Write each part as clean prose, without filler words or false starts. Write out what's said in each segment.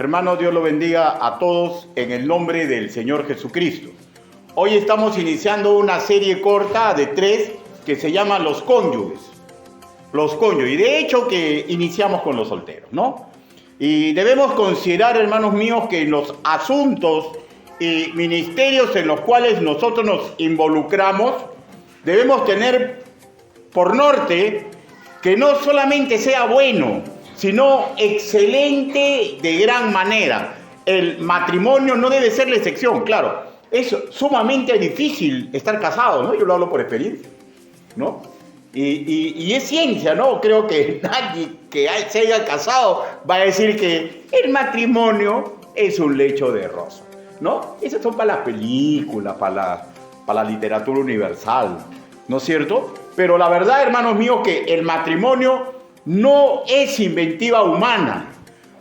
Hermanos, Dios lo bendiga a todos en el nombre del Señor Jesucristo. Hoy estamos iniciando una serie corta de 3 que se llama Los Cónyuges. Los cónyuges. Y de hecho que iniciamos con los solteros, ¿no? Y debemos considerar, hermanos míos, que en los asuntos y ministerios en los cuales nosotros nos involucramos, debemos tener por norte que no solamente sea bueno, sino excelente de gran manera. El matrimonio no debe ser la excepción, claro. Es sumamente difícil estar casado, ¿no? Yo lo hablo por experiencia, ¿no? Y es ciencia, ¿no? Creo que nadie que se haya casado va a decir que el matrimonio es un lecho de rosa, ¿no? Esas son para las películas, para la literatura universal, ¿no es cierto? Pero la verdad, hermanos míos, que el matrimonio no es inventiva humana.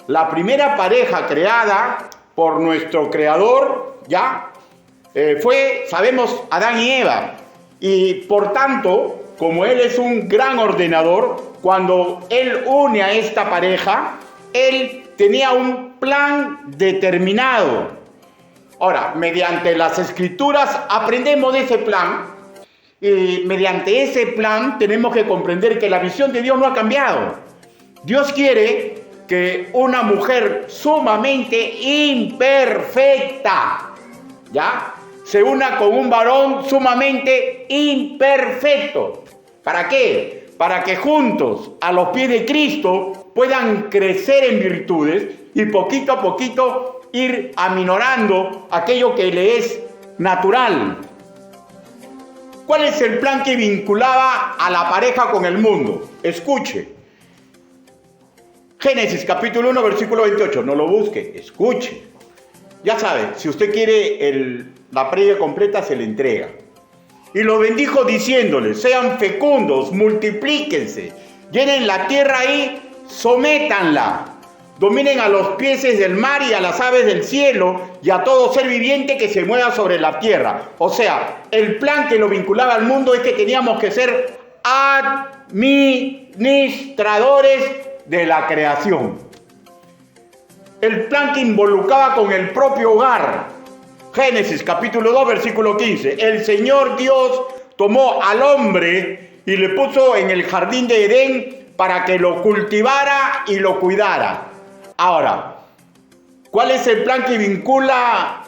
La primera pareja creada por nuestro Creador, ¿ya? Fue, sabemos, Adán y Eva. Y por tanto, como Él es un gran ordenador, cuando Él une a esta pareja, Él tenía un plan determinado. Ahora, mediante las Escrituras aprendemos de ese plan. Y mediante ese plan tenemos que comprender que la visión de Dios no ha cambiado. Dios quiere que una mujer sumamente imperfecta, ¿ya?, se una con un varón sumamente imperfecto. ¿Para qué? Para que juntos, a los pies de Cristo, puedan crecer en virtudes y poquito a poquito ir aminorando aquello que le es natural. ¿Cuál es el plan que vinculaba a la pareja con el mundo? Escuche. Génesis capítulo 1, versículo 28. No lo busque, escuche. Ya sabe, si usted quiere la previa completa, se le entrega. Y los bendijo diciéndoles: sean fecundos, multiplíquense, llenen la tierra y sométanla. Dominen a los peces del mar y a las aves del cielo y a todo ser viviente que se mueva sobre la tierra. O sea, el plan que lo vinculaba al mundo es que teníamos que ser administradores de la creación. El plan que involucraba con el propio hogar. Génesis capítulo 2, versículo 15. El Señor Dios tomó al hombre y le puso en el jardín de Edén para que lo cultivara y lo cuidara. Ahora, ¿cuál es el plan que vincula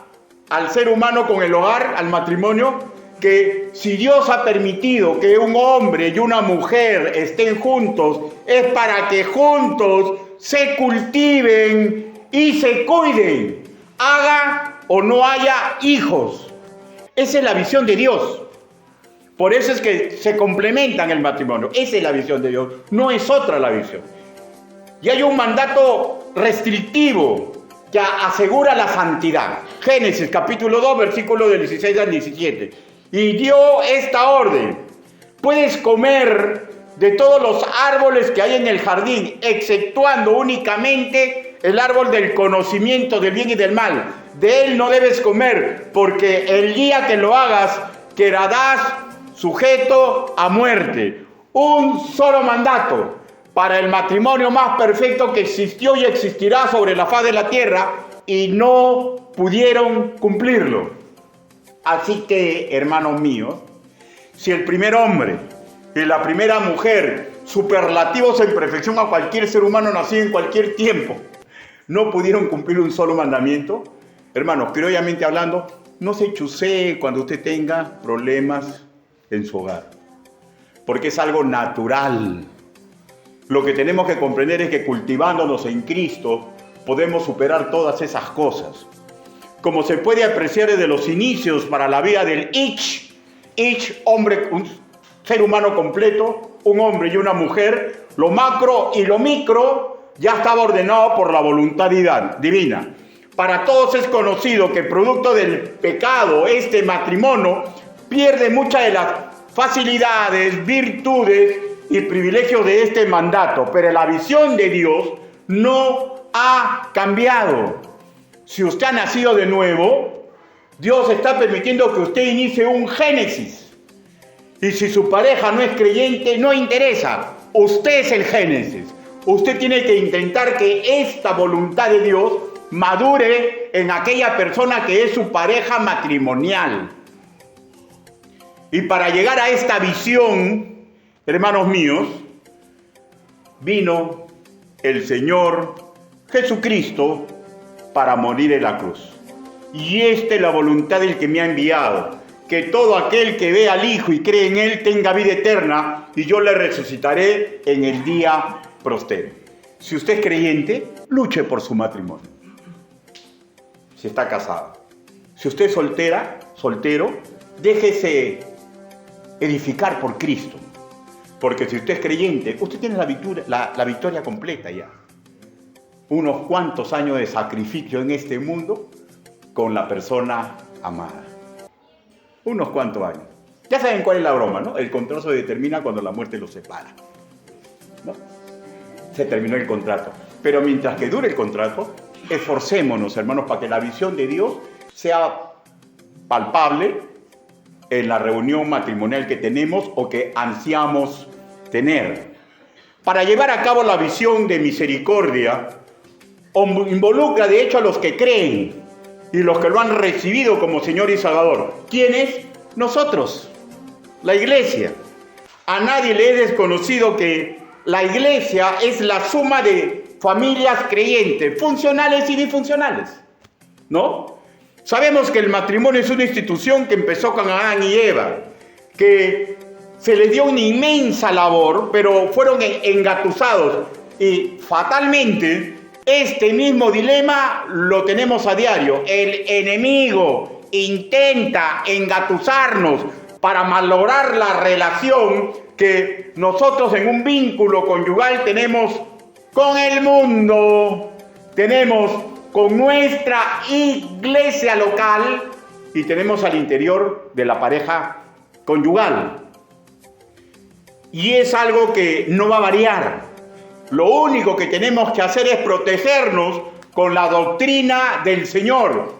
al ser humano con el hogar, al matrimonio? Que si Dios ha permitido que un hombre y una mujer estén juntos, es para que juntos se cultiven y se cuiden, haga o no haya hijos. Esa es la visión de Dios. Por eso es que se complementan el matrimonio. Esa es la visión de Dios, no es otra la visión. Y hay un mandato restrictivo que asegura la santidad. Génesis capítulo 2, versículos del 16 al 17. Y dio esta orden: puedes comer de todos los árboles que hay en el jardín, exceptuando únicamente el árbol del conocimiento del bien y del mal. De él no debes comer, porque el día que lo hagas quedarás sujeto a muerte. Un solo mandato para el matrimonio más perfecto que existió y existirá sobre la faz de la tierra, y no pudieron cumplirlo. Así que, hermanos míos, si el primer hombre y la primera mujer, superlativos en perfección a cualquier ser humano nacido en cualquier tiempo, no pudieron cumplir un solo mandamiento, hermanos, criollamente hablando, no se chusee cuando usted tenga problemas en su hogar, porque es algo natural. Lo que tenemos que comprender es que cultivándonos en Cristo podemos superar todas esas cosas. Como se puede apreciar desde los inicios para la vida del hombre, un ser humano completo, un hombre y una mujer, lo macro y lo micro ya estaba ordenado por la voluntad divina. Para todos es conocido que producto del pecado, este matrimonio pierde muchas de las facilidades, virtudes y privilegios de este mandato, pero la visión de Dios no ha cambiado. Si usted ha nacido de nuevo, Dios está permitiendo que usted inicie un Génesis. Y si su pareja no es creyente, no interesa. Usted es el Génesis. Usted tiene que intentar que esta voluntad de Dios madure en aquella persona que es su pareja matrimonial. Y para llegar a esta visión, hermanos míos, vino el Señor Jesucristo para morir en la cruz. Y esta es la voluntad del que me ha enviado, que todo aquel que ve al Hijo y cree en Él tenga vida eterna, y yo le resucitaré en el día postero. Si usted es creyente, luche por su matrimonio. Si está casado. Si usted es soltero, déjese edificar por Cristo. Porque si usted es creyente, usted tiene la victoria completa ya. Unos cuantos años de sacrificio en este mundo con la persona amada. Unos cuantos años. Ya saben cuál es la broma, ¿no? El contrato se determina cuando la muerte los separa, ¿no? Se terminó el contrato. Pero mientras que dure el contrato, esforcémonos, hermanos, para que la visión de Dios sea palpable en la reunión matrimonial que tenemos o que ansiamos tener. Para llevar a cabo la visión de misericordia, involucra de hecho a los que creen y los que lo han recibido como Señor y Salvador. ¿Quiénes? Nosotros, la iglesia. A nadie le es desconocido que la iglesia es la suma de familias creyentes, funcionales y disfuncionales, ¿no? Sabemos que el matrimonio es una institución que empezó con Adán y Eva, que se les dio una inmensa labor, pero fueron engatusados y fatalmente este mismo dilema lo tenemos a diario. El enemigo intenta engatusarnos para malograr la relación que nosotros en un vínculo conyugal tenemos con el mundo, tenemos con nuestra iglesia local y tenemos al interior de la pareja conyugal. Y es algo que no va a variar. Lo único que tenemos que hacer es protegernos con la doctrina del Señor,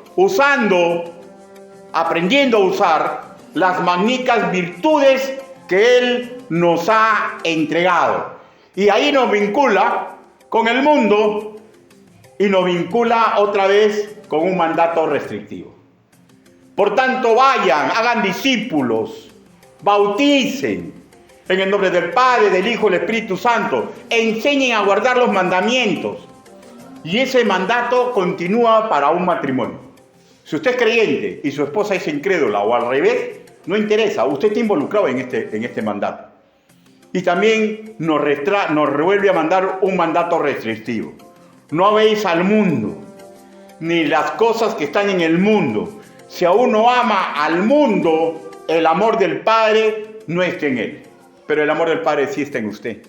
aprendiendo a usar las magníficas virtudes que Él nos ha entregado. Y ahí nos vincula con el mundo y nos vincula otra vez con un mandato restrictivo. Por tanto, vayan, hagan discípulos, bauticen en el nombre del Padre, del Hijo y del Espíritu Santo, enseñen a guardar los mandamientos. Y ese mandato continúa para un matrimonio. Si usted es creyente y su esposa es incrédula o al revés, no interesa, usted está involucrado en este mandato. Y también nos revuelve a mandar un mandato restrictivo. No habéis al mundo, ni las cosas que están en el mundo. Si a uno ama al mundo, el amor del Padre no está en él. Pero el amor del Padre sí está en usted,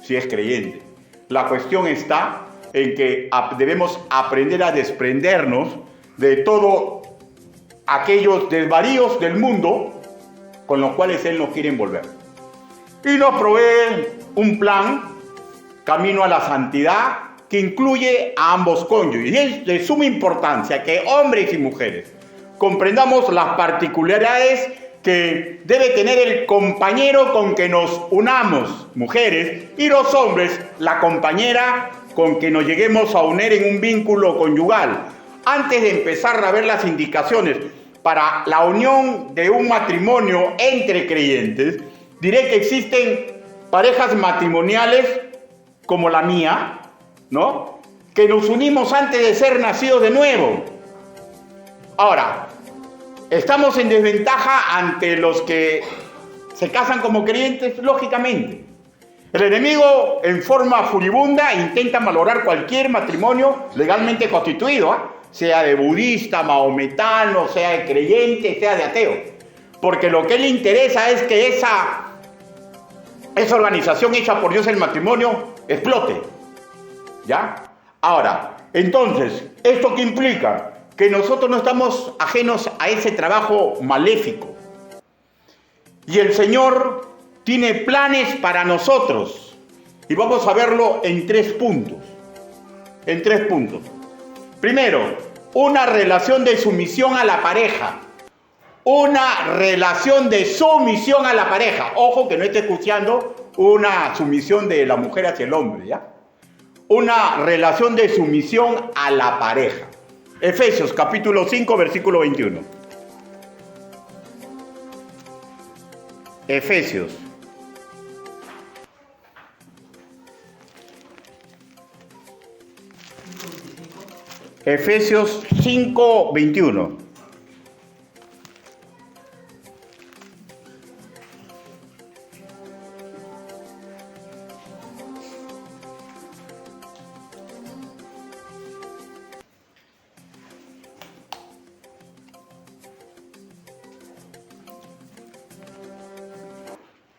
si es creyente. La cuestión está en que debemos aprender a desprendernos de todos aquellos desvaríos del mundo con los cuales Él nos quiere envolver. Y nos provee un plan, camino a la santidad, que incluye a ambos cónyuges. Y es de suma importancia que hombres y mujeres comprendamos las particularidades que debe tener el compañero con que nos unamos, mujeres, y los hombres, la compañera con que nos lleguemos a unir en un vínculo conyugal. Antes de empezar a ver las indicaciones para la unión de un matrimonio entre creyentes, diré que existen parejas matrimoniales como la mía, ¿no? Que nos unimos antes de ser nacidos de nuevo. Ahora, ¿estamos en desventaja ante los que se casan como creyentes? Lógicamente. El enemigo, en forma furibunda, intenta malograr cualquier matrimonio legalmente constituido, sea de budista, maometano, sea de creyente, sea de ateo. Porque lo que le interesa es que esa organización hecha por Dios, el matrimonio, explote. ¿Ya? Ahora, entonces, ¿esto qué implica? Que nosotros no estamos ajenos a ese trabajo maléfico. Y el Señor tiene planes para nosotros. Y vamos a verlo en 3 puntos. En 3 puntos. Primero, una relación de sumisión a la pareja. Una relación de sumisión a la pareja. Ojo que no esté escuchando una sumisión de la mujer hacia el hombre, ¿ya? una relación de sumisión a la pareja. Efesios capítulo 5, versículo 21. Efesios. Efesios 5, 21.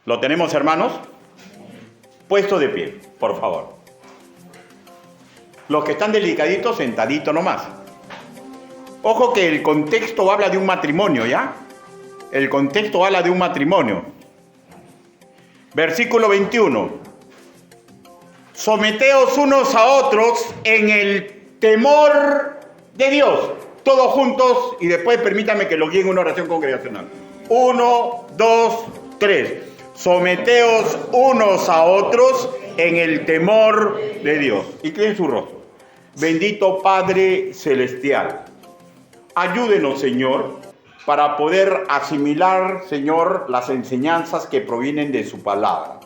¿Lo tenemos, hermanos? Puesto de pie, por favor. Los que están delicaditos, sentaditos nomás. Ojo que el contexto habla de un matrimonio, ¿ya? El contexto habla de un matrimonio. Versículo 21. Someteos unos a otros en el temor de Dios. Todos juntos y después permítame que lo guíe en una oración congregacional. 1, 2, 3. Someteos unos a otros en el temor de Dios. Y creen su rostro. Bendito Padre Celestial, ayúdenos, Señor, para poder asimilar, Señor, las enseñanzas que provienen de su palabra.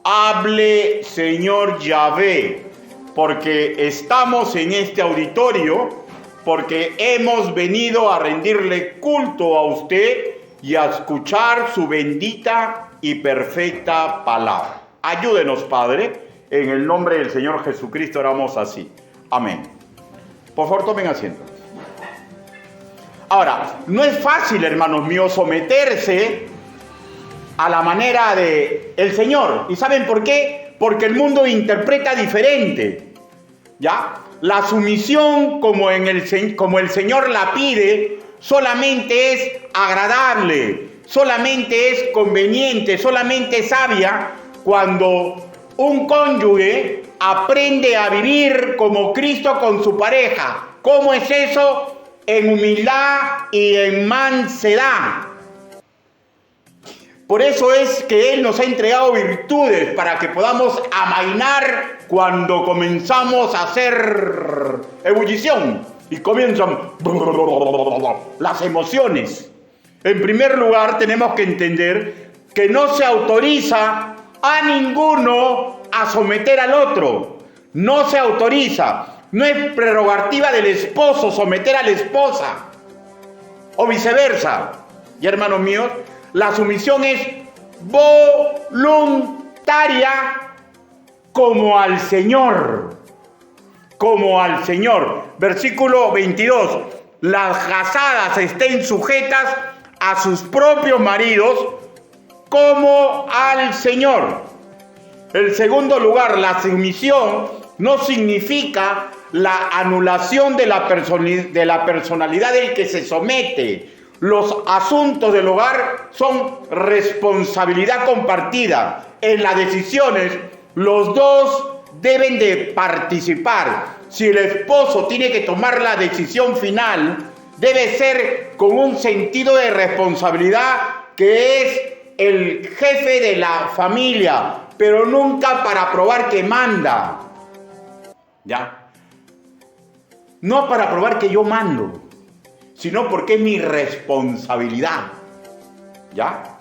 Hable, Señor Yahvé, porque estamos en este auditorio, porque hemos venido a rendirle culto a usted y a escuchar su bendita y perfecta palabra. Ayúdenos, Padre, en el nombre del Señor Jesucristo oramos así. Amén. Por favor, tomen asiento. Ahora, no es fácil, hermanos míos, someterse a la manera de el Señor. ¿Y saben por qué? Porque el mundo interpreta diferente. ¿Ya? La sumisión, como el Señor la pide, solamente es agradable, solamente es conveniente, solamente es sabia cuando un cónyuge aprende a vivir como Cristo con su pareja. ¿Cómo es eso? En humildad y en mansedad. Por eso es que Él nos ha entregado virtudes para que podamos amainar cuando comenzamos a hacer ebullición y comienzan las emociones. En primer lugar, tenemos que entender que no se autoriza a ninguno a someter al otro. No se autoriza. No es prerrogativa del esposo someter a la esposa. O viceversa. Y hermanos míos, la sumisión es voluntaria como al Señor. Como al Señor. Versículo 22. Las casadas estén sujetas a sus propios maridos como al Señor. En segundo lugar, la sumisión no significa la anulación de la personalidad del que se somete. Los asuntos del hogar son responsabilidad compartida. En las decisiones, los dos deben de participar. Si el esposo tiene que tomar la decisión final, debe ser con un sentido de responsabilidad que es el jefe de la familia, pero nunca para probar que manda. ¿Ya? No para probar que yo mando, sino porque es mi responsabilidad. ¿Ya?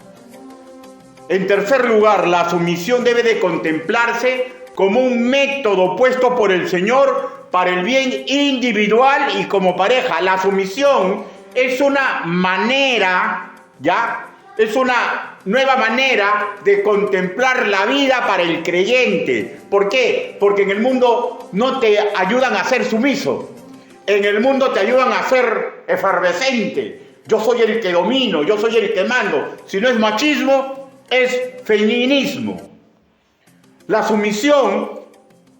En tercer lugar, la sumisión debe de contemplarse como un método puesto por el Señor para el bien individual y como pareja. La sumisión es una manera, ¿ya? Es una nueva manera de contemplar la vida para el creyente. ¿Por qué? Porque en el mundo no te ayudan a ser sumiso. En el mundo te ayudan a ser efervescente. Yo soy el que domino, yo soy el que mando. Si no es machismo, es feminismo. La sumisión,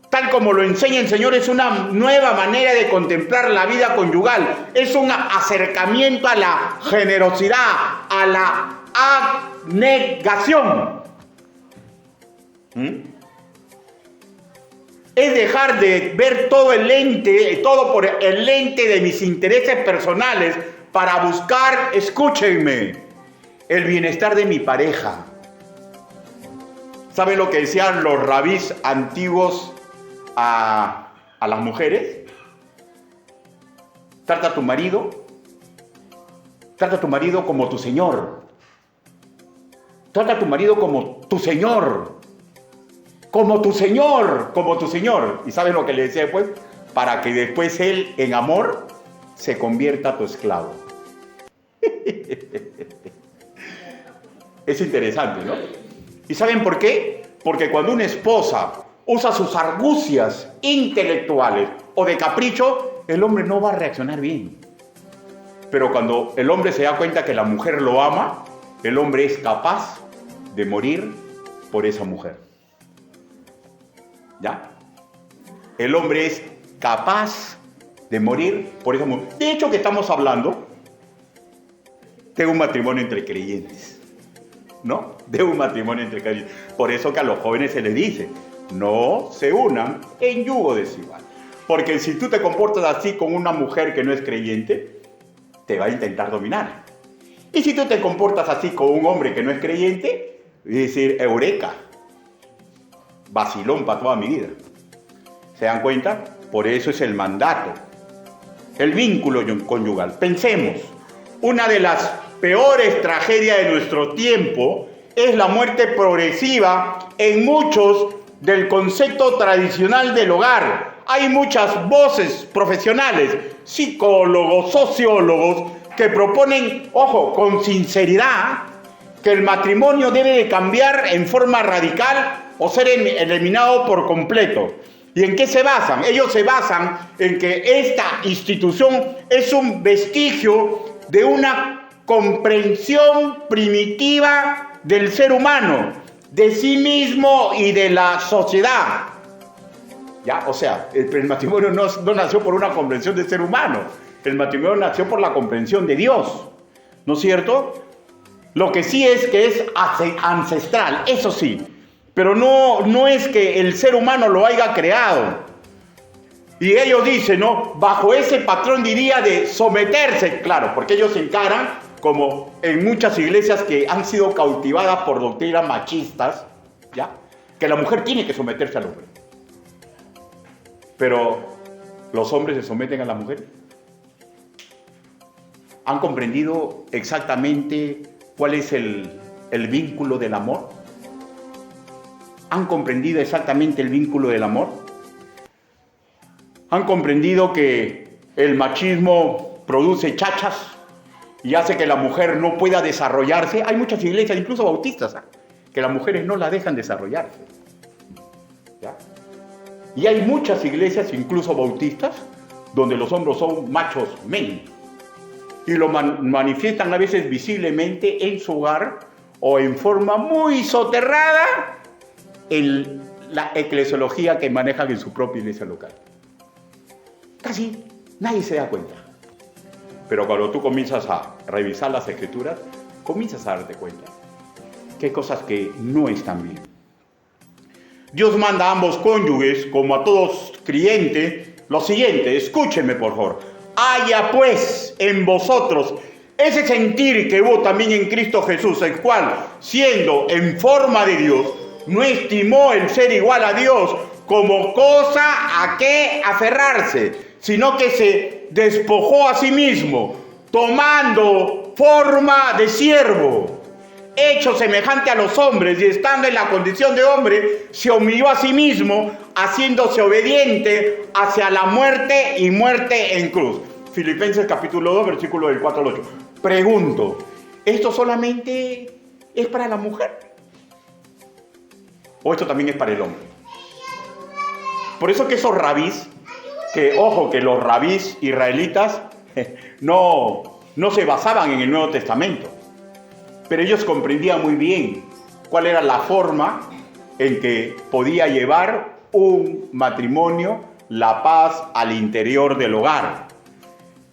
tal como lo enseña el Señor, es una nueva manera de contemplar la vida conyugal. Es un acercamiento a la generosidad, a la abnegación. Es dejar de ver todo por el lente de mis intereses personales para buscar, escúchenme, el bienestar de mi pareja. ¿Saben lo que decían los rabís antiguos a las mujeres. Trata a tu marido como tu Señor. Trata a tu marido como tu Señor. Como tu Señor. ¿Y sabes lo que le decía después? Para que después él, en amor, se convierta a tu esclavo. Es interesante, ¿no? ¿Y saben por qué? Porque cuando una esposa usa sus argucias intelectuales o de capricho, el hombre no va a reaccionar bien. Pero cuando el hombre se da cuenta que la mujer lo ama, el hombre es capaz de morir por esa mujer. ¿Ya? El hombre es capaz de morir por esa mujer. De hecho, que estamos hablando de un matrimonio entre creyentes, ¿no? De un matrimonio entre creyentes. Por eso que a los jóvenes se les dice, no se unan en yugo desigual. Porque si tú te comportas así con una mujer que no es creyente, te va a intentar dominar. Y si tú te comportas así con un hombre que no es creyente, es decir, eureka, vacilón para toda mi vida. ¿Se dan cuenta? Por eso es el mandato, el vínculo conyugal. Pensemos, una de las peores tragedias de nuestro tiempo es la muerte progresiva en muchos del concepto tradicional del hogar. Hay muchas voces profesionales, psicólogos, sociólogos, que proponen, ojo, con sinceridad, que el matrimonio debe de cambiar en forma radical o ser eliminado por completo. ¿Y en qué se basan? Ellos se basan en que esta institución es un vestigio de una comprensión primitiva del ser humano, de sí mismo y de la sociedad. ¿Ya? O sea, el matrimonio no nació por una comprensión del ser humano, el matrimonio nació por la comprensión de Dios, ¿no es cierto? Lo que sí es que es ancestral, eso sí, pero no es que el ser humano lo haya creado. Y ellos dicen, ¿no? Bajo ese patrón diría de someterse, claro, porque ellos se encaran como en muchas iglesias que han sido cautivadas por doctrinas machistas, ¿ya? Que la mujer tiene que someterse al hombre. Pero los hombres se someten a la mujer. ¿Han comprendido exactamente cuál es el vínculo del amor? ¿Han comprendido exactamente el vínculo del amor? ¿Han comprendido que el machismo produce chachas y hace que la mujer no pueda desarrollarse? Hay muchas iglesias, incluso bautistas, que las mujeres no la dejan desarrollarse. ¿Ya? Y hay muchas iglesias, incluso bautistas, donde los hombres son machos men. Y lo manifiestan a veces visiblemente en su hogar o en forma muy soterrada en la eclesiología que manejan en su propia iglesia local. Casi nadie se da cuenta. Pero cuando tú comienzas a revisar las escrituras, comienzas a darte cuenta que hay cosas que no están bien. Dios manda a ambos cónyuges, como a todos creyentes, lo siguiente, escúchenme por favor. Haya pues en vosotros ese sentir que hubo también en Cristo Jesús, el cual, siendo en forma de Dios, no estimó el ser igual a Dios como cosa a que aferrarse, sino que se despojó a sí mismo, tomando forma de siervo, hecho semejante a los hombres, y estando en la condición de hombre, se humilló a sí mismo, haciéndose obediente hacia la muerte y muerte en cruz. Filipenses capítulo 2, versículo del 4 al 8. Pregunto, ¿esto solamente es para la mujer? ¿O esto también es para el hombre? Por eso que esos rabís, que ojo, que los rabís israelitas no se basaban en el Nuevo Testamento, pero ellos comprendían muy bien cuál era la forma en que podía llevar un matrimonio la paz al interior del hogar.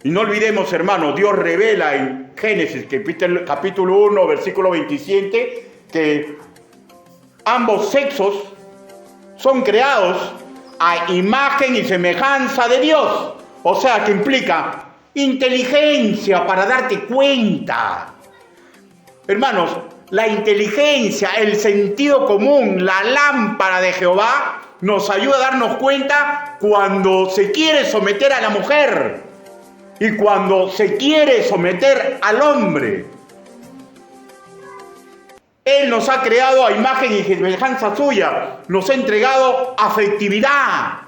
Y no olvidemos, hermanos, Dios revela en Génesis capítulo 1, versículo 27, que ambos sexos son creados a imagen y semejanza de Dios. O sea, que implica inteligencia para darte cuenta. Hermanos, la inteligencia, el sentido común, la lámpara de Jehová nos ayuda a darnos cuenta cuando se quiere someter a la mujer y cuando se quiere someter al hombre. Él nos ha creado a imagen y semejanza suya, nos ha entregado afectividad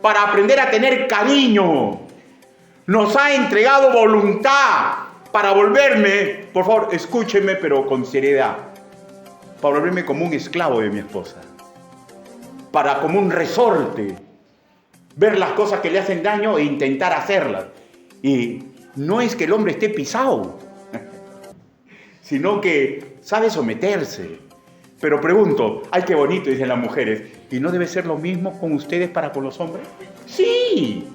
para aprender a tener cariño, nos ha entregado voluntad para volverme, por favor, escúchenme pero con seriedad, para volverme como un esclavo de mi esposa, para como un resorte, ver las cosas que le hacen daño e intentar hacerlas. Y no es que el hombre esté pisado, sino que sabe someterse. Pero pregunto, ay, qué bonito, dicen las mujeres, ¿y no debe ser lo mismo con ustedes para con los hombres? Sí,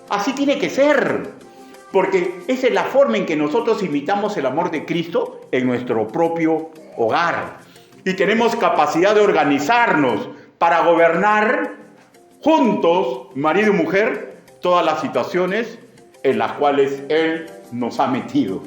así tiene que ser, porque esa es la forma en que nosotros imitamos el amor de Cristo en nuestro propio hogar. Y tenemos capacidad de organizarnos para gobernar juntos, marido y mujer, todas las situaciones en las cuales Él nos ha metido.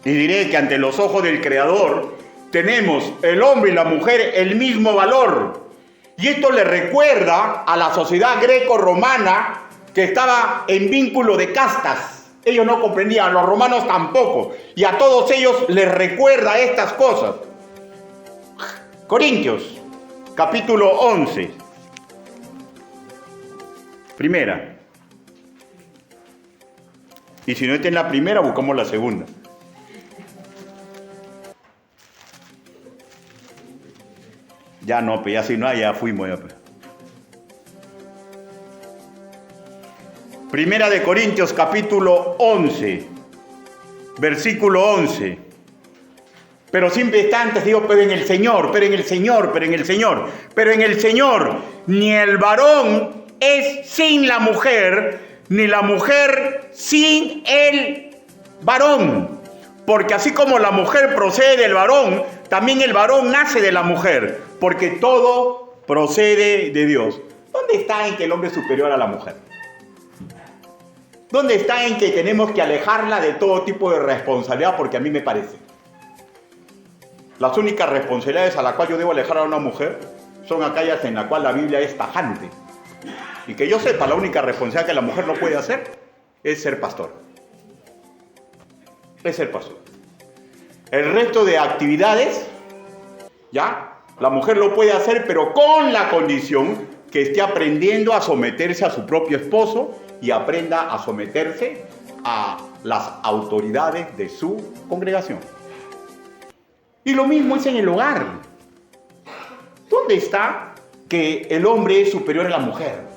Y diré que ante los ojos del Creador tenemos el hombre y la mujer el mismo valor. Y esto le recuerda a la sociedad greco-romana que estaba en vínculo de castas. Ellos no comprendían, los romanos tampoco. Y a todos ellos les recuerda estas cosas. Corintios, capítulo 11. Primera. Y si no está en la primera, buscamos la segunda. Ya no, pues ya si no, ya fuimos. Ya, pues. Primera de Corintios, capítulo 11, versículo 11. Pero siempre está antes, digo, pero en el Señor, pero en el Señor, pero en el Señor, pero en el Señor, ni el varón es sin la mujer, ni la mujer sin el varón. Porque así como la mujer procede del varón, también el varón nace de la mujer, porque todo procede de Dios. ¿Dónde está en que el hombre es superior a la mujer? ¿Dónde está en que tenemos que alejarla de todo tipo de responsabilidad? Porque a mí me parece. Las únicas responsabilidades a las cuales yo debo alejar a una mujer son aquellas en las cuales la Biblia es tajante. Y que yo sepa, la única responsabilidad que la mujer no puede hacer es ser pastor. Es ser pastor. El resto de actividades, ya, la mujer lo puede hacer, pero con la condición que esté aprendiendo a someterse a su propio esposo y aprenda a someterse a las autoridades de su congregación. Y lo mismo es en el hogar. ¿Dónde está que el hombre es superior a la mujer?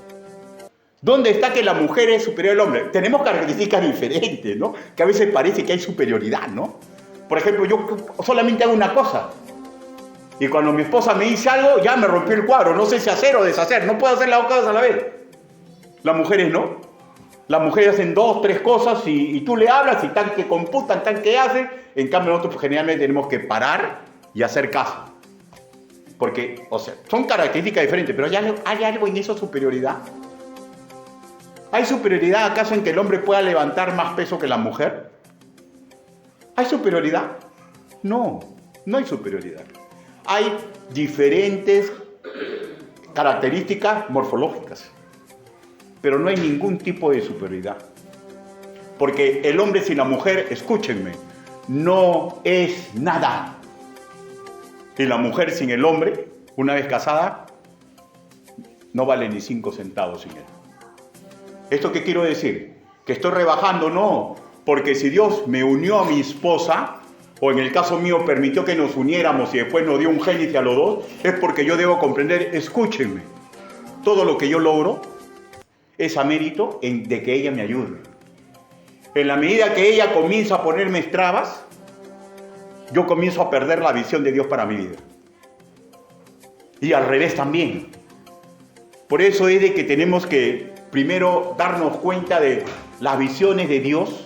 ¿Dónde está que la mujer es superior al hombre? Tenemos características diferentes, ¿no? Que a veces parece que hay superioridad, ¿no? Por ejemplo, yo solamente hago una cosa. Y cuando mi esposa me dice algo, ya me rompió el cuadro. No sé si hacer o deshacer. No puedo hacer las dos cosas a la vez. Las mujeres no. Las mujeres hacen 2, 3 cosas y tú le hablas y tan que computan, tan que hacen. En cambio, nosotros pues, generalmente tenemos que parar y hacer caso. Porque, o sea, son características diferentes, pero ¿hay algo en esa superioridad? ¿Hay superioridad acaso en que el hombre pueda levantar más peso que la mujer? ¿Hay superioridad? No, no hay superioridad. Hay diferentes características morfológicas, pero no hay ningún tipo de superioridad. Porque el hombre sin la mujer, escúchenme, no es nada. Y la mujer sin el hombre, una vez casada, no vale ni 5 centavos sin él. ¿Esto qué quiero decir? Que estoy rebajando, no. Porque si Dios me unió a mi esposa, o en el caso mío permitió que nos uniéramos y después nos dio un génice a los dos, es porque yo debo comprender, escúchenme, todo lo que yo logro es a mérito de que ella me ayude. En la medida que ella comienza a ponerme trabas, yo comienzo a perder la visión de Dios para mi vida. Y al revés también. Por eso es de que tenemos que primero darnos cuenta de las visiones de Dios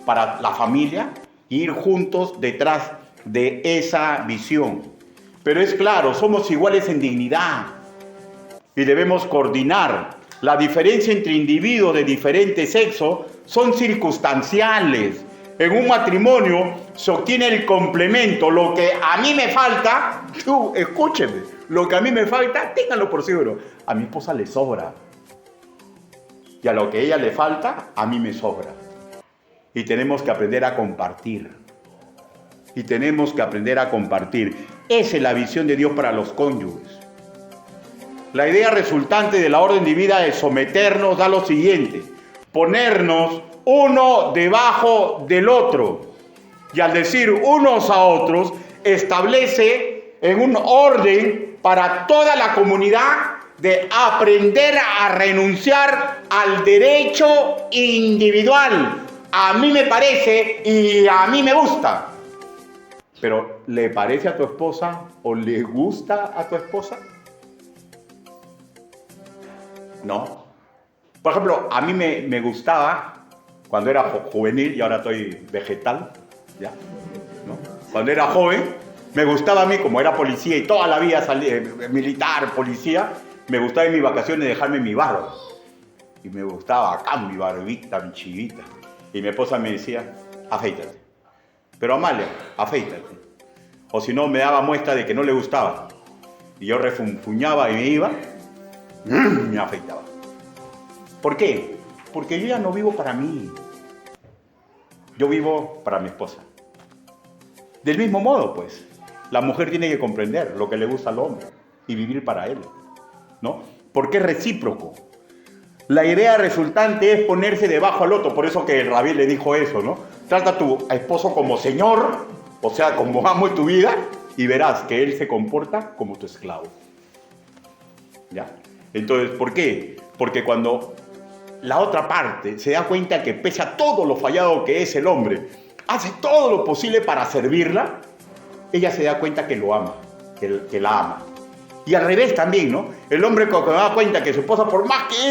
para la familia e ir juntos detrás de esa visión. Pero es claro, somos iguales en dignidad y debemos coordinar. La diferencia entre individuos de diferente sexo son circunstanciales, En un matrimonio se obtiene el complemento. Lo que a mí me falta, tú escúcheme, lo que a mí me falta, ténganlo por seguro, a mi esposa le sobra. Y a lo que a ella le falta, a mí me sobra. Y tenemos que aprender a compartir. Y tenemos que aprender a compartir. Esa es la visión de Dios para los cónyuges. La idea resultante de la orden divina de someternos da lo siguiente: ponernos uno debajo del otro. Y al decir unos a otros, establece en un orden para toda la comunidad de aprender a renunciar al derecho individual. A mí me parece y a mí me gusta. Pero, ¿le parece a tu esposa o le gusta a tu esposa? No. Por ejemplo, a mí me gustaba cuando era juvenil y ahora estoy vegetal, ¿ya? ¿No? Cuando era joven, me gustaba a mí, como era policía y toda la vida salí, militar, policía, me gustaba en mis vacaciones dejarme mi barba. Y me gustaba acá mi barbita, mi chivita. Y mi esposa me decía, afeítate. Pero Amalia, afeítate. O si no, me daba muestra de que no le gustaba. Y yo refunfuñaba y me iba, me afeitaba. ¿Por qué? Porque yo ya no vivo para mí. Yo vivo para mi esposa. Del mismo modo, pues, la mujer tiene que comprender lo que le gusta al hombre y vivir para él, ¿no? Porque es recíproco. La idea resultante es ponerse debajo al otro. Por eso que el rabí le dijo eso, ¿no? Trata a tu esposo como señor, o sea, como amo en tu vida, y verás que él se comporta como tu esclavo. ¿Ya? Entonces, ¿por qué? Porque cuando la otra parte se da cuenta que pese a todo lo fallado que es el hombre, hace todo lo posible para servirla, ella se da cuenta que lo ama, que la ama. Y al revés también, ¿no? El hombre cuando se da cuenta que su esposa, por más que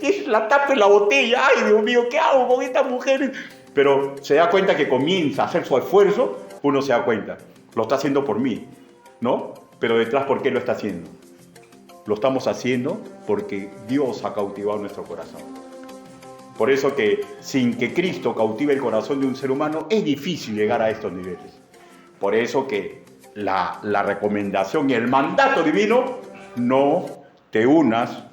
es la tapa en la botella, ¡ay, Dios mío, qué hago con esta mujer! Pero se da cuenta que comienza a hacer su esfuerzo, uno se da cuenta, lo está haciendo por mí, ¿no? Pero detrás, ¿por qué lo está haciendo? Lo estamos haciendo porque Dios ha cautivado nuestro corazón. Por eso que sin que Cristo cautive el corazón de un ser humano, es difícil llegar a estos niveles. Por eso que la recomendación y el mandato divino, no te unas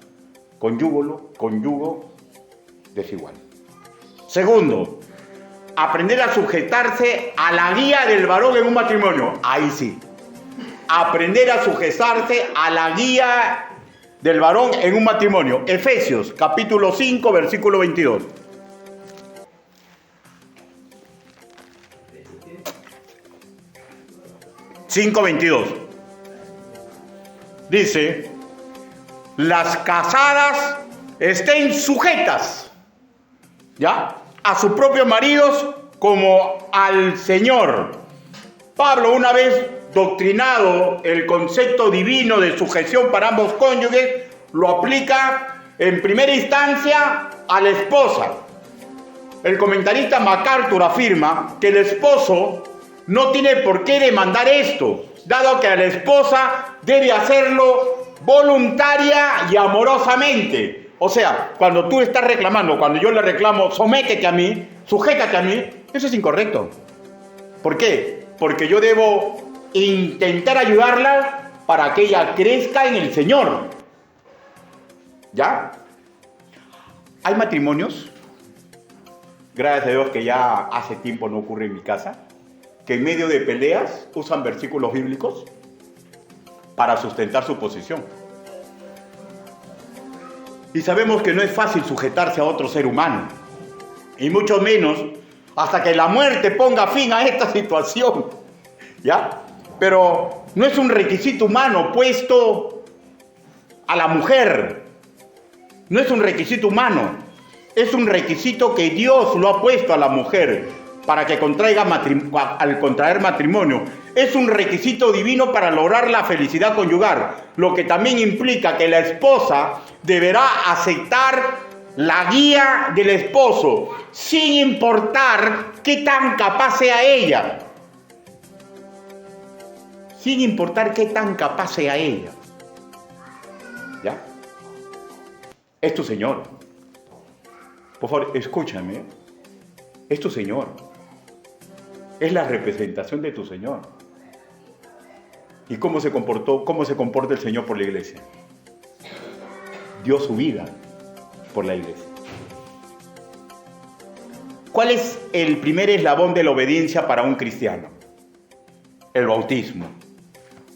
con yugo desigual. Segundo, aprender a sujetarse a la guía del varón en un matrimonio. Ahí sí. Aprender a sujetarse a la guía del varón en un matrimonio. Efesios, capítulo 5, versículo 22. Dice, las casadas estén sujetas, ¿ya?, a sus propios maridos como al Señor. Pablo, una vez doctrinado el concepto divino de sujeción para ambos cónyuges, lo aplica en primera instancia a la esposa. El comentarista MacArthur afirma que el esposo no tiene por qué demandar esto, dado que a la esposa debe hacerlo voluntaria y amorosamente. O sea, cuando tú estás reclamando, cuando yo le reclamo, sométete a mí, sujétate a mí, eso es incorrecto. ¿Por qué? Porque yo debo intentar ayudarla para que ella crezca en el Señor. ¿Ya? Hay matrimonios, gracias a Dios que ya hace tiempo no ocurre en mi casa, que en medio de peleas usan versículos bíblicos para sustentar su posición. Y sabemos que no es fácil sujetarse a otro ser humano, y mucho menos hasta que la muerte ponga fin a esta situación, ¿ya? Pero no es un requisito humano puesto a la mujer, no es un requisito humano, es un requisito que Dios lo ha puesto a la mujer para que al contraer matrimonio. Es un requisito divino para lograr la felicidad conyugal, lo que también implica que la esposa deberá aceptar la guía del esposo, sin importar qué tan capaz sea ella. Sin importar qué tan capaz sea ella. ¿Ya? Es tu Señor. Por favor, escúchame. Es tu Señor. es la representación de tu Señor. ¿Y cómo se comporta el Señor por la iglesia? Dio su vida por la iglesia. ¿Cuál es el primer eslabón de la obediencia para un cristiano? El bautismo.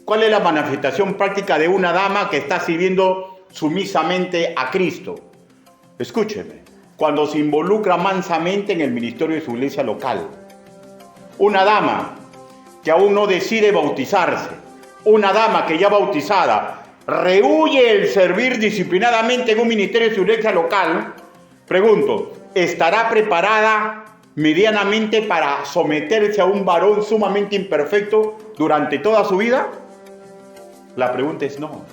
¿Cuál es la manifestación práctica de una dama que está sirviendo sumisamente a Cristo? Escúcheme, cuando se involucra mansamente en el ministerio de su iglesia local. Una dama que aún no decide bautizarse, una dama que ya bautizada rehúye el servir disciplinadamente en un ministerio de su iglesia local, pregunto, ¿estará preparada medianamente para someterse a un varón sumamente imperfecto durante toda su vida? La pregunta es no.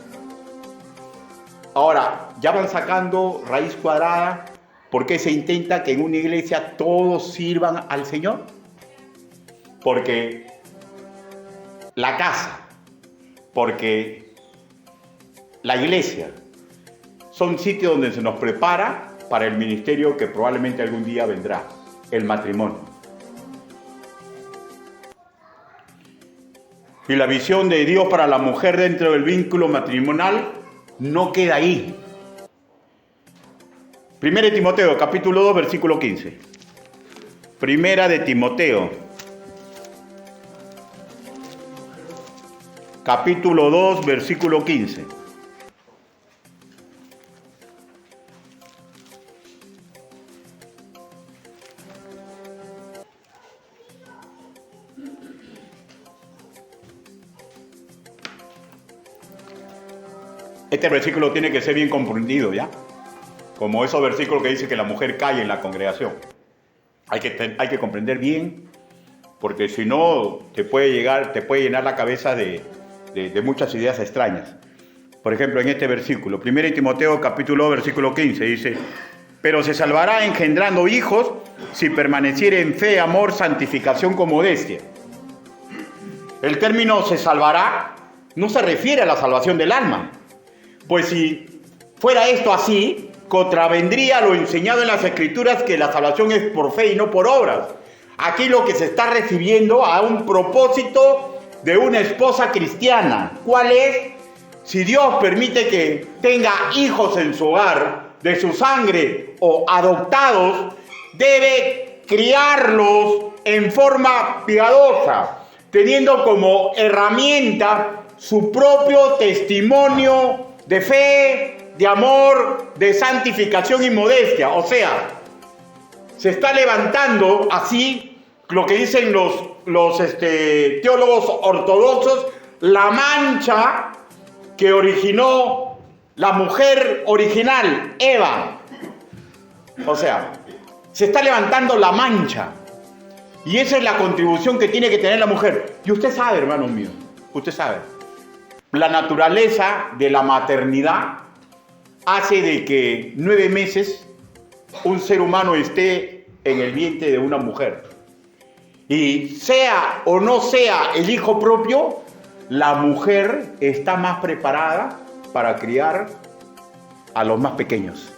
Ahora, ya van sacando raíz cuadrada. ¿Por qué se intenta que en una iglesia todos sirvan al Señor? Porque la casa, porque la iglesia son sitios donde se nos prepara para el ministerio que probablemente algún día vendrá, el matrimonio. Y la visión de Dios para la mujer dentro del vínculo matrimonial no queda ahí. 1 de Timoteo, capítulo 2, versículo 15. Primera de Timoteo, capítulo 2, versículo 15. Este versículo tiene que ser bien comprendido, ¿ya? Como esos versículos que dice que la mujer cae en la congregación. Hay que comprender bien, porque si no te puede llenar la cabeza de muchas ideas extrañas. Por ejemplo, en este versículo, 1 de Timoteo capítulo 2, versículo 15, dice: pero se salvará engendrando hijos si permaneciere en fe, amor, santificación con modestia. El término se salvará no se refiere a la salvación del alma, pues si fuera esto así, contravendría lo enseñado en las Escrituras, que la salvación es por fe y no por obras. Aquí lo que se está refiriendo a un propósito de una esposa cristiana. ¿Cuál es? Si Dios permite que tenga hijos en su hogar, de su sangre o adoptados, debe criarlos en forma piadosa, teniendo como herramienta su propio testimonio de fe, de amor, de santificación y modestia. O sea, se está levantando así lo que dicen los teólogos ortodoxos, la mancha que originó la mujer original, Eva. O sea, se está levantando la mancha. Y esa es la contribución que tiene que tener la mujer. Y usted sabe, hermano mío, usted sabe, la naturaleza de la maternidad hace de que 9 meses un ser humano esté en el vientre de una mujer. Y sea o no sea el hijo propio, la mujer está más preparada para criar a los más pequeños.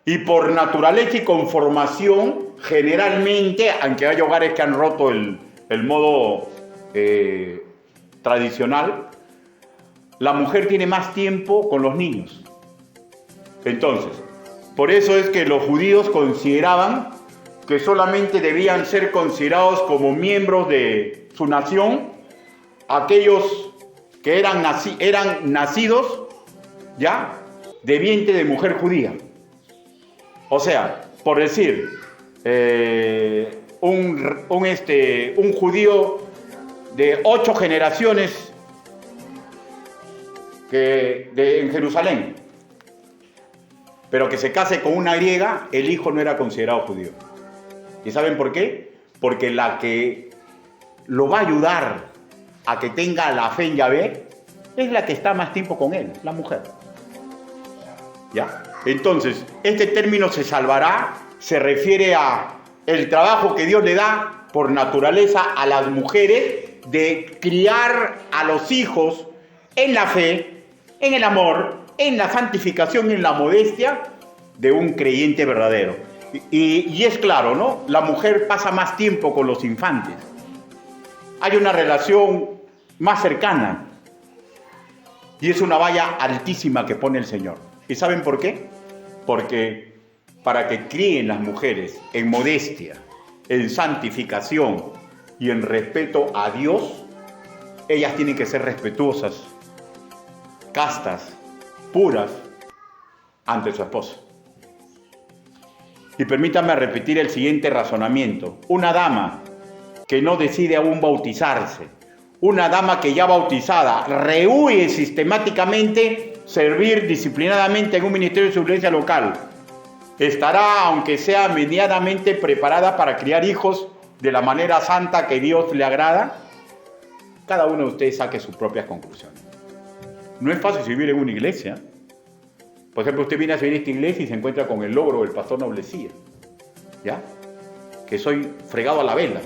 Y por naturaleza y conformación, generalmente, aunque hay hogares que han roto el modo tradicional, la mujer tiene más tiempo con los niños. Entonces, por eso es que los judíos consideraban que solamente debían ser considerados como miembros de su nación aquellos que eran nacidos ya de vientre de mujer judía. O sea, por decir, un judío de 8 generaciones en Jerusalén, pero que se case con una griega, el hijo no era considerado judío. ¿Y saben por qué? Porque la que lo va a ayudar a que tenga la fe en Yahvé es la que está más tiempo con él, la mujer. ¿Ya? Entonces, este término se salvará, se refiere a el trabajo que Dios le da por naturaleza a las mujeres de criar a los hijos en la fe, en el amor, en la santificación y en la modestia de un creyente verdadero. Y es claro, ¿no? La mujer pasa más tiempo con los infantes. Hay una relación más cercana. Y es una valla altísima que pone el Señor. ¿Y saben por qué? Porque para que críen las mujeres en modestia, en santificación y en respeto a Dios, ellas tienen que ser respetuosas, castas, puras, ante su esposo. Y permítanme repetir el siguiente razonamiento. Una dama que no decide aún bautizarse, una dama que ya bautizada rehúye sistemáticamente servir disciplinadamente en un ministerio de su iglesia local, estará, aunque sea medianamente preparada para criar hijos de la manera santa que Dios le agrada. Cada uno de ustedes saque sus propias conclusiones. No es fácil vivir en una iglesia. Por ejemplo, usted viene a servir esta iglesia y se encuentra con el logro del pastor Noblecía, ¿ya? Que soy fregado a la vela.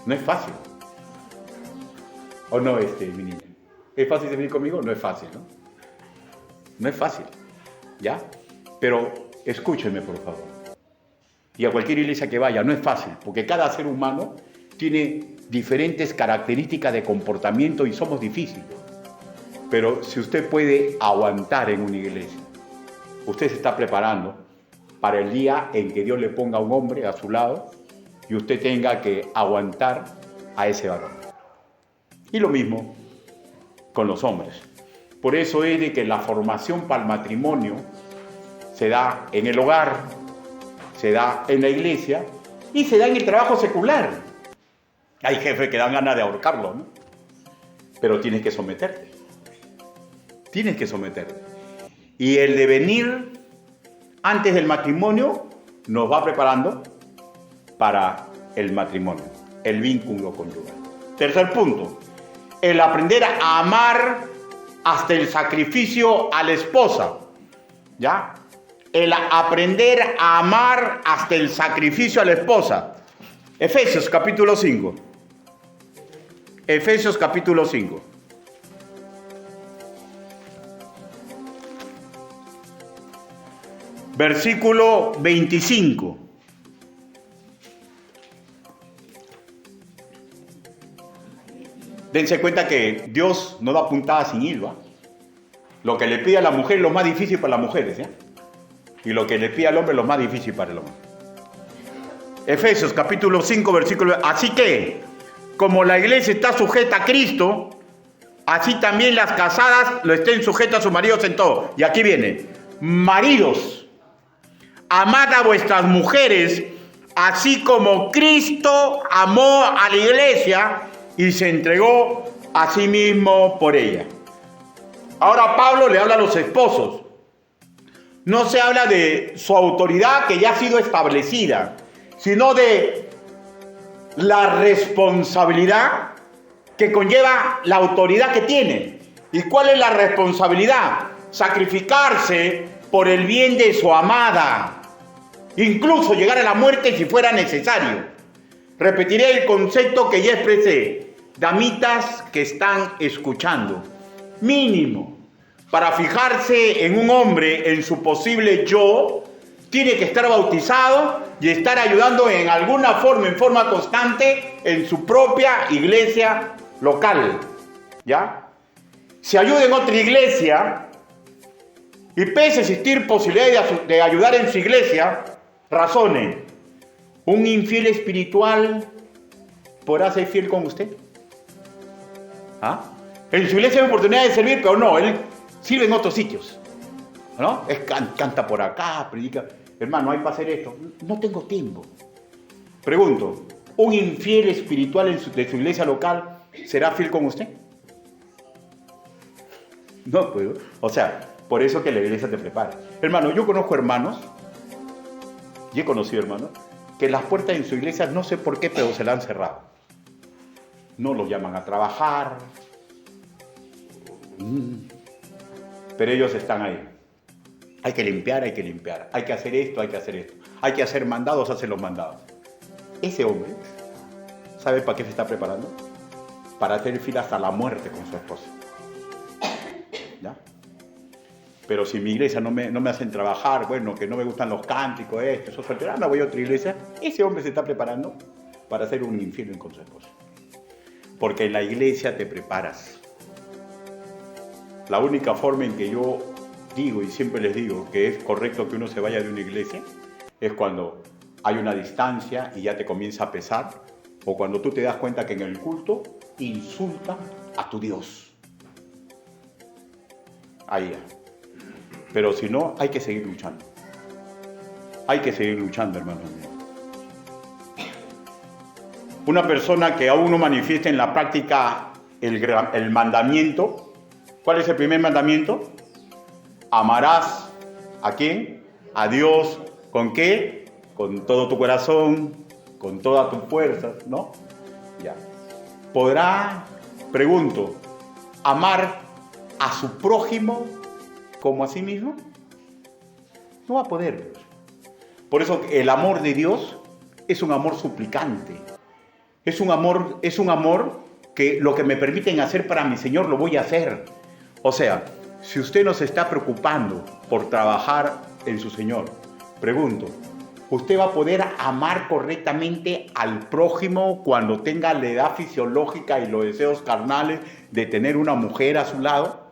No es fácil. ¿O no, ministro? ¿Es fácil servir conmigo? No es fácil, ¿no? No es fácil, ¿ya? Pero escúchenme, por favor. Y a cualquier iglesia que vaya, no es fácil, porque cada ser humano tiene diferentes características de comportamiento y somos difíciles. Pero si usted puede aguantar en una iglesia, usted se está preparando para el día en que Dios le ponga un hombre a su lado y usted tenga que aguantar a ese varón. Y lo mismo con los hombres. Por eso es de que la formación para el matrimonio se da en el hogar, se da en la iglesia y se da en el trabajo secular. Hay jefes que dan ganas de ahorcarlo, ¿no? Pero tienes que someterte. Tienes que someterte. Y el devenir antes del matrimonio nos va preparando para el matrimonio, el vínculo conyugal. Tercer punto, el aprender a amar hasta el sacrificio a la esposa, ¿ya? El aprender a amar hasta el sacrificio a la esposa. Efesios capítulo 5. Efesios capítulo 5. Versículo 25. Dense cuenta que Dios no da puntada sin hilo. Lo que le pide a la mujer es lo más difícil para las mujeres, ¿eh? Y lo que le pide al hombre es lo más difícil para el hombre. Efesios capítulo 5, versículo. Así que, como la iglesia está sujeta a Cristo, así también las casadas lo estén sujetas a sus maridos en todo. Y aquí viene, maridos, amad a vuestras mujeres, así como Cristo amó a la iglesia y se entregó a sí mismo por ella. Ahora Pablo le habla a los esposos. No se habla de su autoridad que ya ha sido establecida, sino de la responsabilidad que conlleva la autoridad que tiene. ¿Y cuál es la responsabilidad? Sacrificarse por el bien de su amada, incluso llegar a la muerte si fuera necesario. Repetiré el concepto que ya expresé. Damitas que están escuchando, mínimo, para fijarse en un hombre, en su posible yo, tiene que estar bautizado y estar ayudando en alguna forma, en forma constante, en su propia iglesia local, ¿ya? Si ayuda en otra iglesia y pese a existir posibilidad de ayudar en su iglesia, razone, ¿un infiel espiritual podrá ser fiel con usted? ¿Ah? En su iglesia hay oportunidad de servir, pero no, él sirve en otros sitios, ¿no? Canta por acá, predica. Hermano, hay para hacer esto. No tengo tiempo. Pregunto, ¿un infiel espiritual de su iglesia local será fiel con usted? No, pues, o sea, por eso que la iglesia te prepara. Hermano, yo conozco hermanos, y he conocido hermanos, que las puertas en su iglesia, no sé por qué, pero se la han cerrado. No los llaman a trabajar. Pero ellos están ahí. Hay que limpiar, hay que limpiar. Hay que hacer esto, hay que hacer esto. Hay que hacer mandados, hacer los mandados. Ese hombre, ¿sabe para qué se está preparando? Para hacer fila hasta la muerte con su esposa. ¿Ya? pero si mi iglesia no me hacen trabajar, bueno, que no me gustan los cánticos, eso soltero, no voy a otra iglesia, ese hombre se está preparando para ser un infiel con su esposa. Porque en la iglesia te preparas. La única forma en que yo digo, y siempre les digo, que es correcto que uno se vaya de una iglesia, es cuando hay una distancia y ya te comienza a pesar, o cuando tú te das cuenta que en el culto insulta a tu Dios. Ahí ya. Pero si no, hay que seguir luchando. Hay que seguir luchando, hermanos míos. Una persona que aún no manifiesta en la práctica el mandamiento, ¿cuál es el primer mandamiento? Amarás ¿a quién? A Dios. ¿Con qué? Con todo tu corazón, con todas tus fuerzas, ¿no? Ya. ¿Podrá, pregunto, amar a su prójimo como a sí mismo? No va a poder. Por eso el amor de Dios es un amor suplicante. Es un amor que lo que me permiten hacer para mi Señor lo voy a hacer. O sea, si usted no se está preocupando por trabajar en su Señor, pregunto, ¿usted va a poder amar correctamente al prójimo cuando tenga la edad fisiológica y los deseos carnales de tener una mujer a su lado?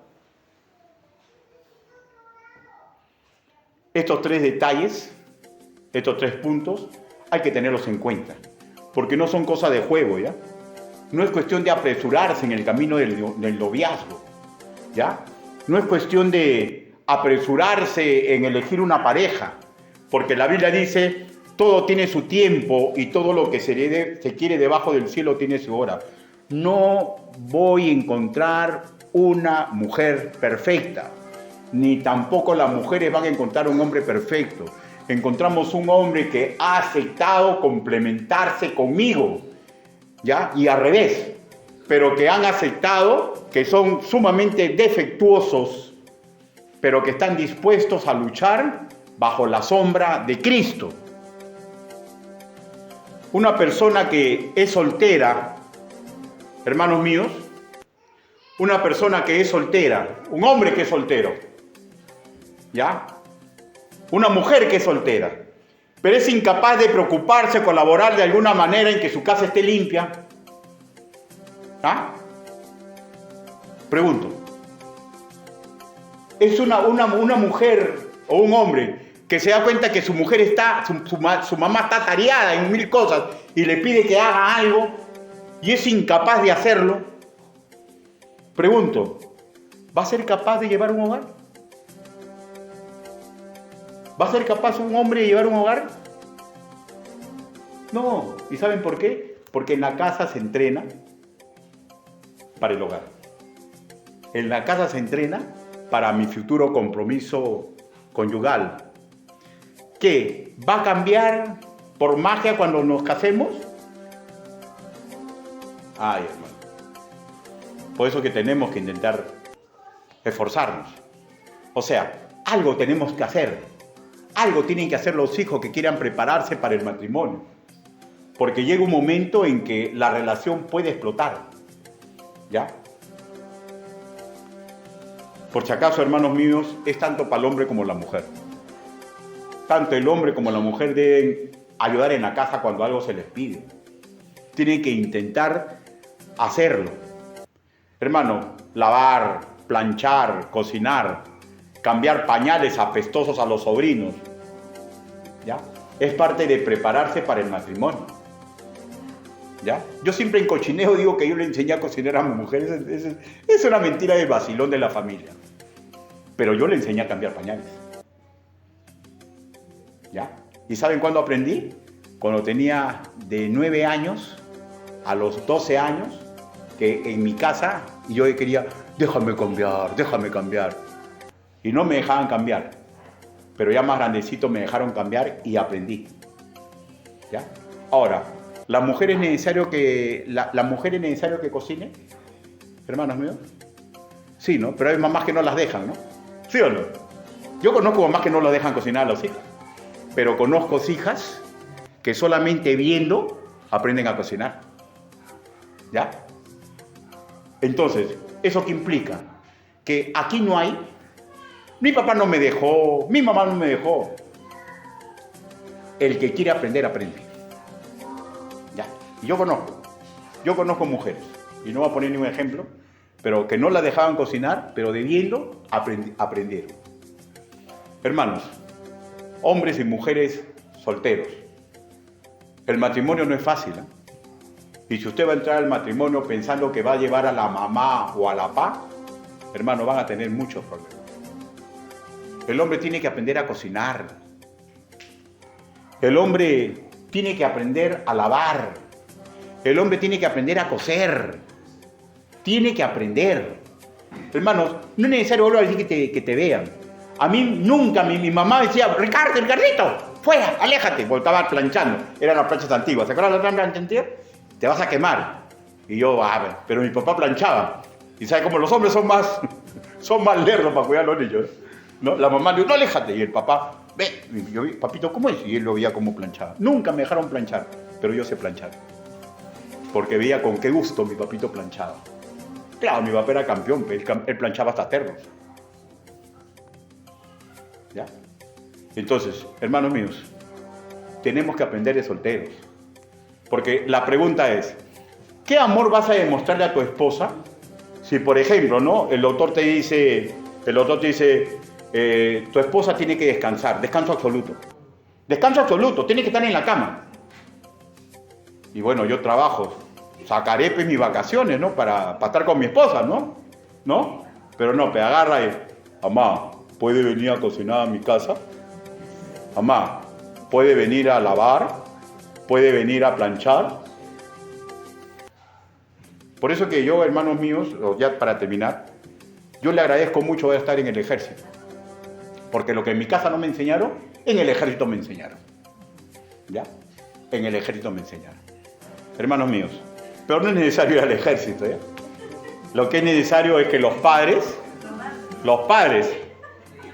Estos 3 detalles, estos 3 puntos, hay que tenerlos en cuenta, porque no son cosas de juego, ¿ya? No es cuestión de apresurarse en el camino del noviazgo, ¿ya? No es cuestión de apresurarse en elegir una pareja, porque la Biblia dice, todo tiene su tiempo y todo lo que se quiere debajo del cielo tiene su hora. No voy a encontrar una mujer perfecta, ni tampoco las mujeres van a encontrar un hombre perfecto. Encontramos un hombre que ha aceptado complementarse conmigo, ¿ya? Y al revés, pero que han aceptado que son sumamente defectuosos, pero que están dispuestos a luchar bajo la sombra de Cristo. Una persona que es soltera, hermanos míos, una persona que es soltera, un hombre que es soltero, ¿ya? Una mujer que es soltera, pero es incapaz de preocuparse, colaborar de alguna manera en que su casa esté limpia. ¿Ah? Pregunto. Es una mujer o un hombre que se da cuenta que su mujer está, su mamá está tareada en 1000 cosas y le pide que haga algo y es incapaz de hacerlo. Pregunto, ¿va a ser capaz de llevar un hogar? ¿Va a ser capaz un hombre de llevar un hogar? No. ¿Y saben por qué? Porque en la casa se entrena para el hogar. En la casa se entrena para mi futuro compromiso conyugal. ¿Qué? ¿Va a cambiar por magia cuando nos casemos? Ay, hermano. Por eso que tenemos que intentar esforzarnos. O sea, algo tenemos que hacer. Algo tienen que hacer los hijos que quieran prepararse para el matrimonio. Porque llega un momento en que la relación puede explotar. ¿Ya? Por si acaso, hermanos míos, es tanto para el hombre como la mujer. Tanto el hombre como la mujer deben ayudar en la casa cuando algo se les pide. Tienen que intentar hacerlo. Hermano, lavar, planchar, cocinar, cambiar pañales apestosos a los sobrinos, ¿ya? Es parte de prepararse para el matrimonio, ¿ya? Yo siempre en cochineo digo que yo le enseñé a cocinar a mi mujer. Es una mentira del vacilón de la familia. Pero yo le enseñé a cambiar pañales, ¿ya? ¿Y saben cuándo aprendí? Cuando tenía de 9 años a los 12 años, que en mi casa yo quería, déjame cambiar. Y no me dejaban cambiar. Pero ya más grandecito me dejaron cambiar y aprendí, ¿ya? Ahora, ¿la mujer es necesario que cocine? Hermanos míos. Sí, ¿no? Pero hay mamás que no las dejan, ¿no? ¿Sí o no? Yo conozco mamás que no las dejan cocinar a los hijos. Pero conozco hijas que solamente viendo aprenden a cocinar. ¿Ya? Entonces, ¿eso qué implica? Que aquí no hay Mi papá no me dejó, mi mamá no me dejó. El que quiere aprender, aprende. Ya. Y yo conozco mujeres, y no voy a poner ningún ejemplo, pero que no la dejaban cocinar, pero de viendo aprendieron. Hermanos, hombres y mujeres solteros, el matrimonio no es fácil, ¿eh? Y si usted va a entrar al matrimonio pensando que va a llevar a la mamá o a la papá, hermano, van a tener muchos problemas. El hombre tiene que aprender a cocinar. El hombre tiene que aprender a lavar. El hombre tiene que aprender a coser. Tiene que aprender. Hermanos, no es necesario volver a decir que te vean. A mí nunca, mi mamá decía, Ricardito, fuera, aléjate, porque estaba planchando. Eran las planchas antiguas. ¿Se acuerdan de las planchas antiguas? Te vas a quemar. Y yo, pero mi papá planchaba. Y sabe cómo los hombres son más lerdos para cuidar a los niños, ¿no? La mamá le dijo, no, aléjate. Y el papá, ve. Y yo, papito, ¿cómo es? Y él lo veía como planchaba. Nunca me dejaron planchar, pero yo sé planchar. Porque veía con qué gusto mi papito planchaba. Claro, mi papá era campeón, él planchaba hasta ternos. ¿Ya? Entonces, hermanos míos, tenemos que aprender de solteros. Porque la pregunta es, ¿qué amor vas a demostrarle a tu esposa si, por ejemplo, ¿no? el doctor te dice, tu esposa tiene que descansar, descanso absoluto, tiene que estar en la cama? Y bueno, yo trabajo, sacaré pues mis vacaciones, ¿no? Para estar con mi esposa, ¿no? Pero no, me agarra y, mamá, ¿puede venir a cocinar a mi casa? Mamá, ¿puede venir a lavar? ¿Puede venir a planchar? Por eso que yo, hermanos míos, ya para terminar, yo le agradezco mucho estar en el ejército. Porque lo que en mi casa no me enseñaron, en el ejército me enseñaron. ¿Ya? En el ejército me enseñaron. Hermanos míos, pero no es necesario ir al ejército, ¿eh? Lo que es necesario es que los padres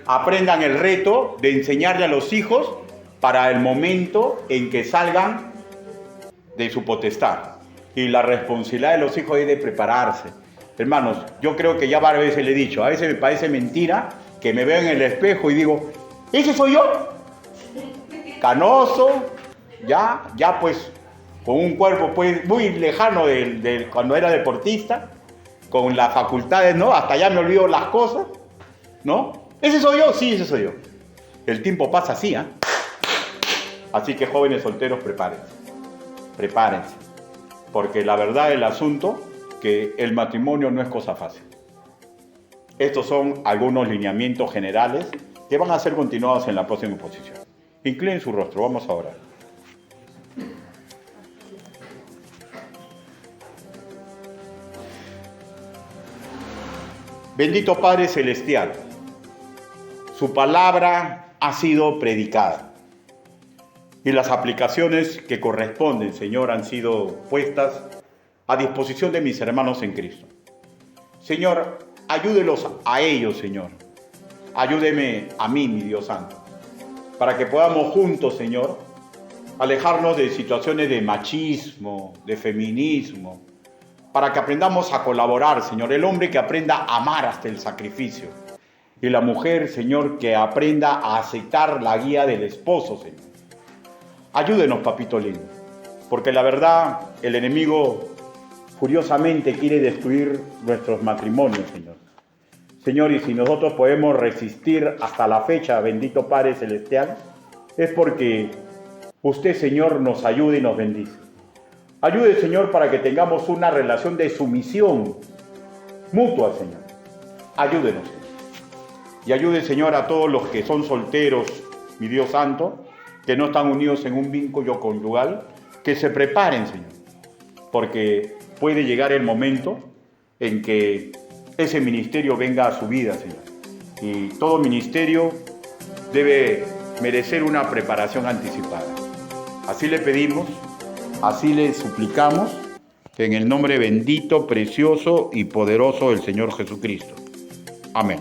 aprendan el reto de enseñarle a los hijos para el momento en que salgan de su potestad. Y la responsabilidad de los hijos es de prepararse. Hermanos, yo creo que ya varias veces le he dicho, a veces me parece mentira que me veo en el espejo y digo, ¿ese soy yo? Canoso, ya pues, con un cuerpo pues muy lejano de cuando era deportista, con las facultades, ¿no? Hasta ya me olvido las cosas, ¿no? ¿Ese soy yo? Sí, ese soy yo. El tiempo pasa así, ¿eh? Así que jóvenes solteros, prepárense. Porque la verdad del asunto, que el matrimonio no es cosa fácil. Estos son algunos lineamientos generales que van a ser continuados en la próxima exposición. Inclinen su rostro, vamos a orar. Bendito Padre Celestial, su palabra ha sido predicada y las aplicaciones que corresponden, Señor, han sido puestas a disposición de mis hermanos en Cristo. Señor, ayúdelos a ellos, Señor. Ayúdeme a mí, mi Dios Santo, para que podamos juntos, Señor, alejarnos de situaciones de machismo, de feminismo, para que aprendamos a colaborar, Señor. El hombre que aprenda a amar hasta el sacrificio. Y la mujer, Señor, que aprenda a aceptar la guía del esposo, Señor. Ayúdenos, papito lindo, porque la verdad, el enemigo furiosamente quiere destruir nuestros matrimonios, Señor. Señor, y si nosotros podemos resistir hasta la fecha, bendito Padre Celestial, es porque usted, Señor, nos ayude y nos bendice. Ayude, Señor, para que tengamos una relación de sumisión mutua, Señor. Ayúdenos, Señor. Y ayude, Señor, a todos los que son solteros, mi Dios Santo, que no están unidos en un vínculo conyugal, que se preparen, Señor. Porque puede llegar el momento en que ese ministerio venga a su vida, Señor. Y todo ministerio debe merecer una preparación anticipada. Así le pedimos, así le suplicamos, en el nombre bendito, precioso y poderoso del Señor Jesucristo. Amén.